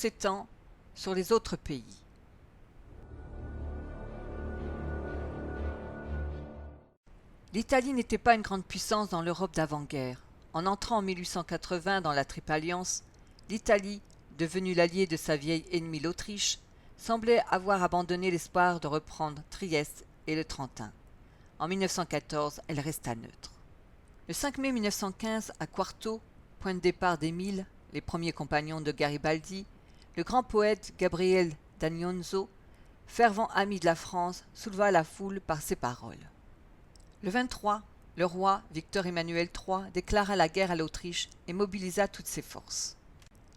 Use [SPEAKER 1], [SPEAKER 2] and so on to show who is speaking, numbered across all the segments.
[SPEAKER 1] s'étend sur les autres pays. L'Italie n'était pas une grande puissance dans l'Europe d'avant-guerre. En entrant en 1880 dans la Triple Alliance, l'Italie, devenue l'alliée de sa vieille ennemie l'Autriche, semblait avoir abandonné l'espoir de reprendre Trieste et le Trentin. En 1914, elle resta neutre. Le 5 mai 1915, à Quarto, point de départ d'Émile, les premiers compagnons de Garibaldi, le grand poète Gabriel d'Agnonzo, fervent ami de la France, souleva la foule par ses paroles. Le 23, le roi, Victor Emmanuel III, déclara la guerre à l'Autriche et mobilisa toutes ses forces.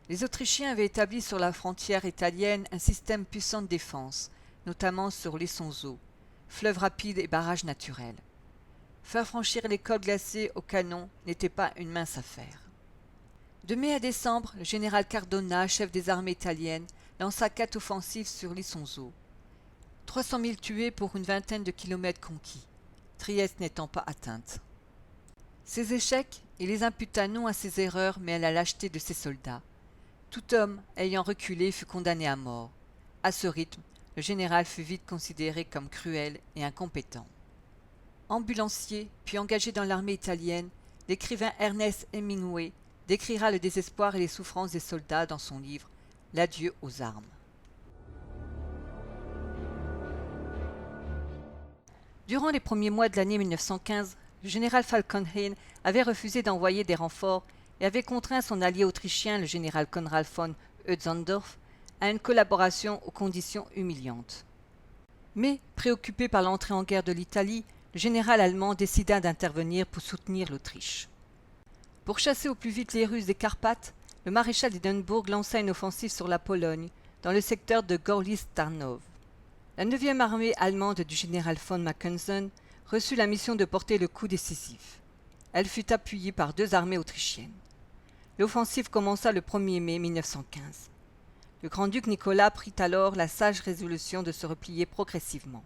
[SPEAKER 1] Les Autrichiens avaient établi sur la frontière italienne un système puissant de défense, notamment sur l'Isonzo, fleuve rapide et barrage naturel. Faire franchir les cols glacés au canon n'était pas une mince affaire. De mai à décembre, le général Cardona, chef des armées italiennes, lança 4 offensives sur l'Isonzo. 300 000 tués pour une vingtaine de kilomètres conquis, Trieste n'étant pas atteinte. Ces échecs, il les imputa non à ses erreurs mais à la lâcheté de ses soldats. Tout homme ayant reculé fut condamné à mort. À ce rythme, le général fut vite considéré comme cruel et incompétent. Ambulancier, puis engagé dans l'armée italienne, l'écrivain Ernest Hemingway décrira le désespoir et les souffrances des soldats dans son livre « L'adieu aux armes ». Durant les premiers mois de l'année 1915, le général Falkenhayn avait refusé d'envoyer des renforts et avait contraint son allié autrichien, le général Konrad von Hötzendorf, à une collaboration aux conditions humiliantes. Mais, préoccupé par l'entrée en guerre de l'Italie, le général allemand décida d'intervenir pour soutenir l'Autriche. Pour chasser au plus vite les Russes des Carpates, le maréchal d'Hindenburg lança une offensive sur la Pologne, dans le secteur de Gorlice-Tarnów. La 9e armée allemande du général von Mackensen reçut la mission de porter le coup décisif. Elle fut appuyée par 2 armées autrichiennes. L'offensive commença le 1er mai 1915. Le grand-duc Nicolas prit alors la sage résolution de se replier progressivement.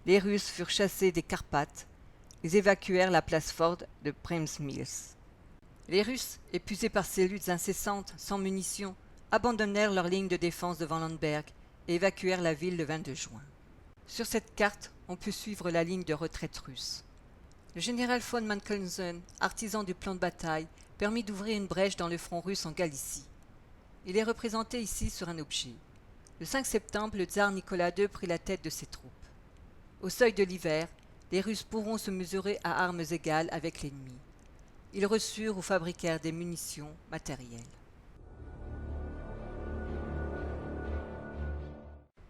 [SPEAKER 1] Les Russes furent chassés des Carpates. Ils évacuèrent la place forte de Przemysl. Les Russes, épuisés par ces luttes incessantes, sans munitions, abandonnèrent leur ligne de défense devant Landsberg et évacuèrent la ville le 22 juin. Sur cette carte, on peut suivre la ligne de retraite russe. Le général von Mackensen, artisan du plan de bataille, permit d'ouvrir une brèche dans le front russe en Galicie. Il est représenté ici sur un objet. Le 5 septembre, le tsar Nicolas II prit la tête de ses troupes. Au seuil de l'hiver, les Russes pourront se mesurer à armes égales avec l'ennemi. Ils reçurent ou fabriquèrent des munitions matérielles.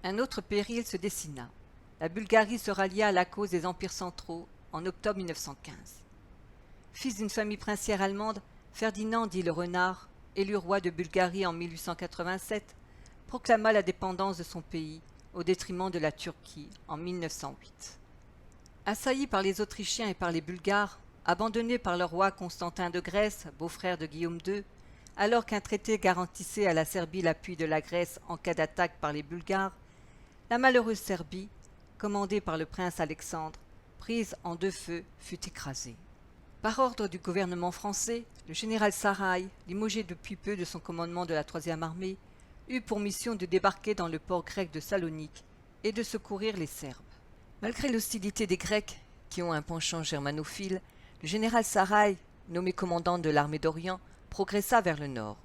[SPEAKER 1] Un autre péril se dessina. La Bulgarie se rallia à la cause des empires centraux en octobre 1915. Fils d'une famille princière allemande, Ferdinand dit le Renard, élu roi de Bulgarie en 1887, proclama la dépendance de son pays au détriment de la Turquie en 1908. Assailli par les Autrichiens et par les Bulgares, abandonné par le roi Constantin de Grèce, beau-frère de Guillaume II, alors qu'un traité garantissait à la Serbie l'appui de la Grèce en cas d'attaque par les Bulgares, la malheureuse Serbie, commandée par le prince Alexandre, prise en 2 feux, fut écrasée. Par ordre du gouvernement français, le général Sarraï, limogé depuis peu de son commandement de la 3e armée, eut pour mission de débarquer dans le port grec de Salonique et de secourir les Serbes. Malgré l'hostilité des Grecs, qui ont un penchant germanophile, le général Sarraï, nommé commandant de l'armée d'Orient, progressa vers le nord.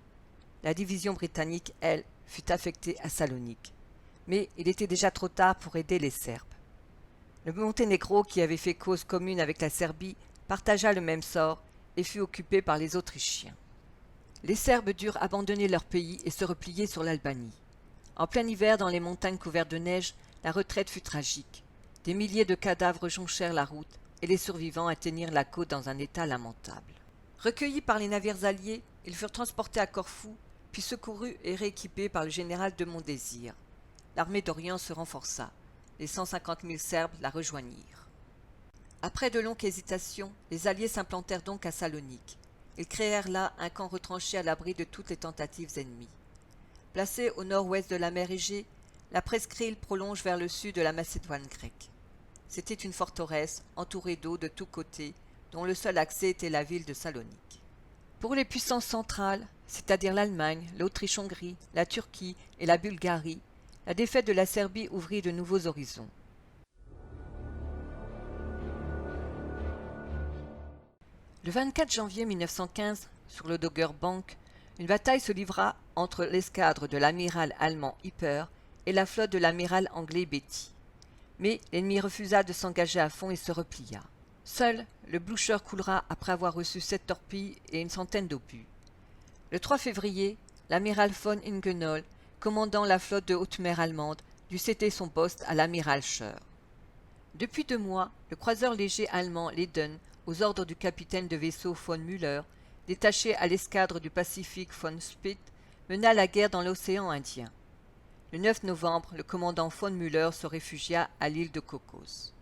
[SPEAKER 1] La division britannique, elle, fut affectée à Salonique. Mais il était déjà trop tard pour aider les Serbes. Le Monténégro, qui avait fait cause commune avec la Serbie, partagea le même sort et fut occupé par les Autrichiens. Les Serbes durent abandonner leur pays et se replier sur l'Albanie. En plein hiver, dans les montagnes couvertes de neige, la retraite fut tragique. Des milliers de cadavres jonchèrent la route et les survivants atteignirent la côte dans un état lamentable. Recueillis par les navires alliés, ils furent transportés à Corfou, puis secourus et rééquipés par le général de Montdésir. L'armée d'Orient se renforça. Les 150 000 Serbes la rejoignirent. Après de longues hésitations, les Alliés s'implantèrent donc à Salonique. Ils créèrent là un camp retranché à l'abri de toutes les tentatives ennemies. Placée au nord-ouest de la mer Égée, la presqu'île prolonge vers le sud de la Macédoine grecque. C'était une forteresse entourée d'eau de tous côtés, dont le seul accès était la ville de Salonique. Pour les puissances centrales, c'est-à-dire l'Allemagne, l'Autriche-Hongrie, la Turquie et la Bulgarie, la défaite de la Serbie ouvrit de nouveaux horizons. Le 24 janvier 1915, sur le Dogger Bank, une bataille se livra entre l'escadre de l'amiral allemand Hipper et la flotte de l'amiral anglais Beatty. Mais l'ennemi refusa de s'engager à fond et se replia. Seul, le Blucher coulera après avoir reçu 7 torpilles et une centaine d'obus. Le 3 février, l'amiral von Ingenohl, commandant la flotte de haute mer allemande, dut céder son poste à l'amiral Scheer. Depuis 2 mois, le croiseur léger allemand Leyden, aux ordres du capitaine de vaisseau von Müller, détaché à l'escadre du Pacifique von Speth, mena la guerre dans l'océan Indien. Le 9 novembre, le commandant von Müller se réfugia à l'île de Cocos.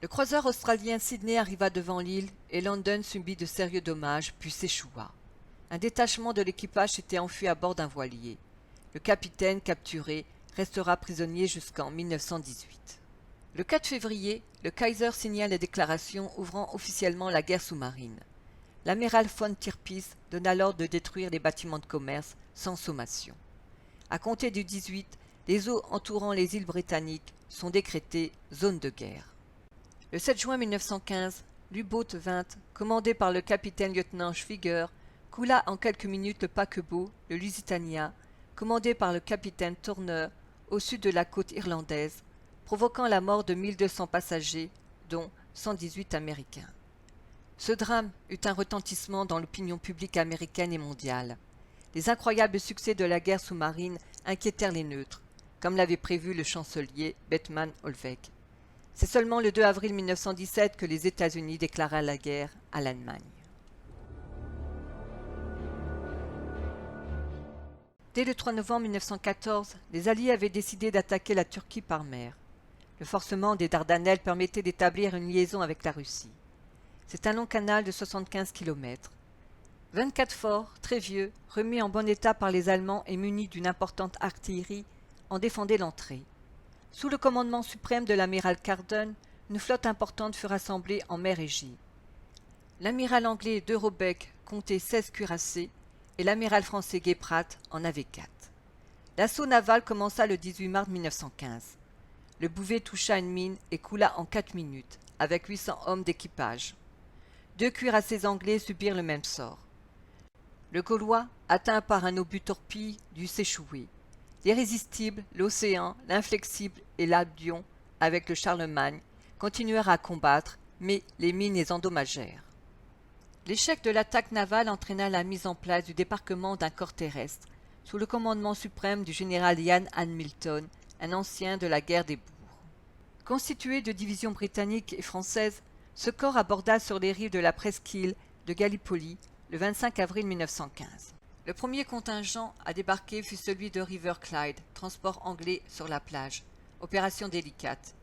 [SPEAKER 1] Le croiseur australien Sydney arriva devant l'île et London subit de sérieux dommages puis s'échoua. Un détachement de l'équipage s'était enfui à bord d'un voilier. Le capitaine, capturé, restera prisonnier jusqu'en 1918. Le 4 février, le Kaiser signa la déclaration ouvrant officiellement la guerre sous-marine. L'amiral von Tirpitz donna l'ordre de détruire les bâtiments de commerce sans sommation. À compter du 18, les eaux entourant les îles britanniques sont décrétées zone de guerre. Le 7 juin 1915, l'U-boat 20, commandé par le capitaine-lieutenant Schwieger, coula en quelques minutes le paquebot, le Lusitania, commandé par le capitaine Turner, au sud de la côte irlandaise, provoquant la mort de 1200 passagers, dont 118 Américains. Ce drame eut un retentissement dans l'opinion publique américaine et mondiale. Les incroyables succès de la guerre sous-marine inquiétèrent les neutres, comme l'avait prévu le chancelier Bethmann Hollweg. C'est seulement le 2 avril 1917 que les États-Unis déclarèrent la guerre à l'Allemagne. Dès le 3 novembre 1914, les Alliés avaient décidé d'attaquer la Turquie par mer. Le forcement des Dardanelles permettait d'établir une liaison avec la Russie. C'est un long canal de 75 km. 24 forts, très vieux, remis en bon état par les Allemands et munis d'une importante artillerie, en défendaient l'entrée. Sous le commandement suprême de l'amiral Carden, une flotte importante fut rassemblée en mer Égée. L'amiral anglais de Robeck comptait 16 cuirassés et l'amiral français Guéprat en avait 4. L'assaut naval commença le 18 mars 1915. Le Bouvet toucha une mine et coula en 4 minutes, avec 800 hommes d'équipage. 2 cuirassés anglais subirent le même sort. Le Gaulois, atteint par un obus torpille, dut s'échouer. L'Irrésistible, l'Océan, l'Inflexible et l'Albion, avec le Charlemagne, continuèrent à combattre, mais les mines les endommagèrent. L'échec de l'attaque navale entraîna la mise en place du débarquement d'un corps terrestre, sous le commandement suprême du général Ian Hamilton, un ancien de la guerre des Boers. Constitué de divisions britanniques et françaises, ce corps aborda sur les rives de la presqu'île de Gallipoli le 25 avril 1915. Le premier contingent à débarquer fut celui de River Clyde, transport anglais sur la plage. Opération délicate.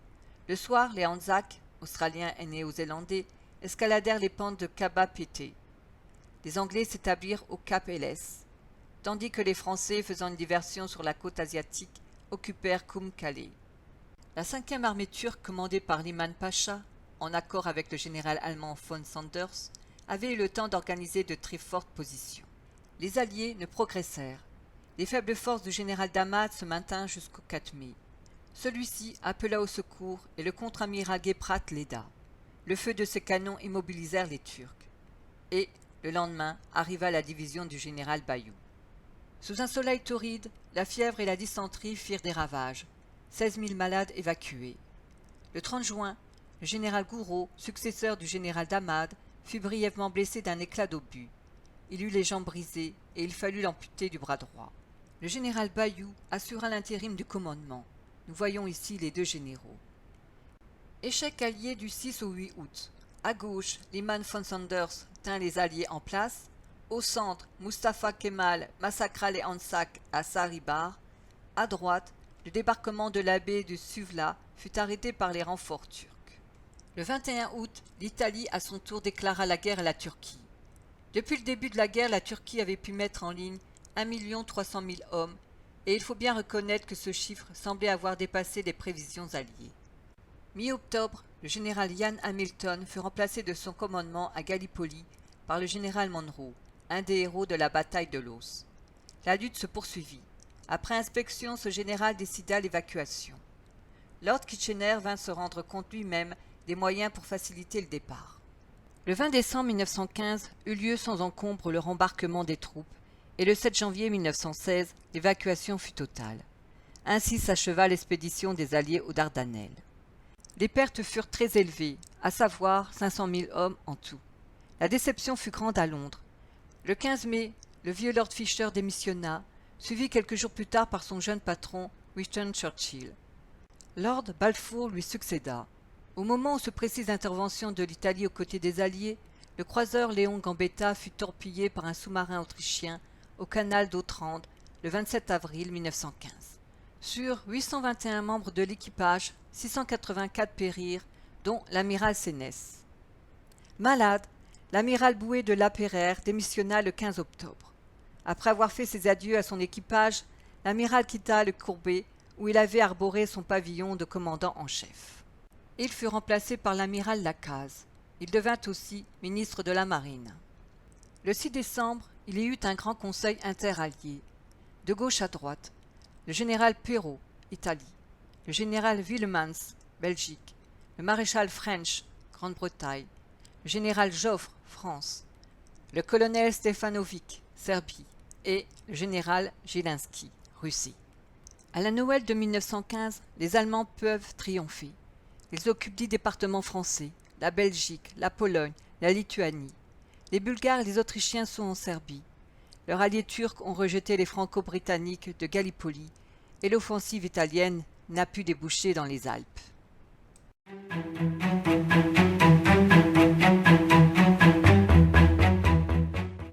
[SPEAKER 1] Le soir, les Anzacs, australiens et néo-zélandais, escaladèrent les pentes de Kaba Pété. Les Anglais s'établirent au Cap Helles, tandis que les Français, faisant une diversion sur la côte asiatique, occupèrent Kum-Kalé. La 5e armée turque, commandée par Liman Pacha, en accord avec le général allemand von Sanders, avait eu le temps d'organiser de très fortes positions. Les Alliés ne progressèrent. Les faibles forces du général Damad se maintinrent jusqu'au 4 mai. Celui-ci appela au secours et le contre-amiral Guéprat l'aida. Le feu de ses canons immobilisèrent les Turcs. Et, le lendemain, arriva la division du général Bayou. Sous un soleil torride, la fièvre et la dysenterie firent des ravages. 16 000 malades évacués. Le 30 juin, le général Gouraud, successeur du général Damad, fut brièvement blessé d'un éclat d'obus. Il eut les jambes brisées et il fallut l'amputer du bras droit. Le général Bayou assura l'intérim du commandement. Nous voyons ici les 2 généraux. Échec allié du 6 au 8 août. À gauche, Liman von Sanders tint les Alliés en place. Au centre, Mustafa Kemal massacra les Anzacs à Saribar. À droite, le débarquement de la baie de Suvla fut arrêté par les renforts turcs. Le 21 août, l'Italie à son tour déclara la guerre à la Turquie. Depuis le début de la guerre, la Turquie avait pu mettre en ligne 1 300 000 hommes, et il faut bien reconnaître que ce chiffre semblait avoir dépassé les prévisions alliées. Mi-octobre, le général Ian Hamilton fut remplacé de son commandement à Gallipoli par le général Monroe, un des héros de la bataille de Loos. La lutte se poursuivit. Après inspection, ce général décida l'évacuation. Lord Kitchener vint se rendre compte lui-même des moyens pour faciliter le départ. Le 20 décembre 1915 eut lieu sans encombre le rembarquement des troupes et le 7 janvier 1916, l'évacuation fut totale. Ainsi s'acheva l'expédition des Alliés aux Dardanelles. Les pertes furent très élevées, à savoir 500 000 hommes en tout. La déception fut grande à Londres. Le 15 mai, le vieux Lord Fisher démissionna, suivi quelques jours plus tard par son jeune patron, Winston Churchill. Lord Balfour lui succéda. Au moment où se précise l'intervention de l'Italie aux côtés des Alliés, le croiseur Léon Gambetta fut torpillé par un sous-marin autrichien au canal d'Otrande le 27 avril 1915. Sur 821 membres de l'équipage, 684 périrent, dont l'amiral Sénès. Malade, l'amiral Bouet de La Peyrère démissionna le 15 octobre. Après avoir fait ses adieux à son équipage, l'amiral quitta le Courbet, où il avait arboré son pavillon de commandant en chef. Il fut remplacé par l'amiral Lacaze. Il devint aussi ministre de la Marine. Le 6 décembre, il y eut un grand conseil interallié. De gauche à droite, le général Perrault, Italie, le général Willemans, Belgique, le maréchal French, Grande-Bretagne, le général Joffre, France, le colonel Stefanovic, Serbie, et le général Jelinski, Russie. À la Noël de 1915, les Allemands peuvent triompher. Ils occupent 10 départements français, la Belgique, la Pologne, la Lituanie. Les Bulgares et les Autrichiens sont en Serbie. Leurs alliés turcs ont rejeté les Franco-Britanniques de Gallipoli et l'offensive italienne n'a pu déboucher dans les Alpes.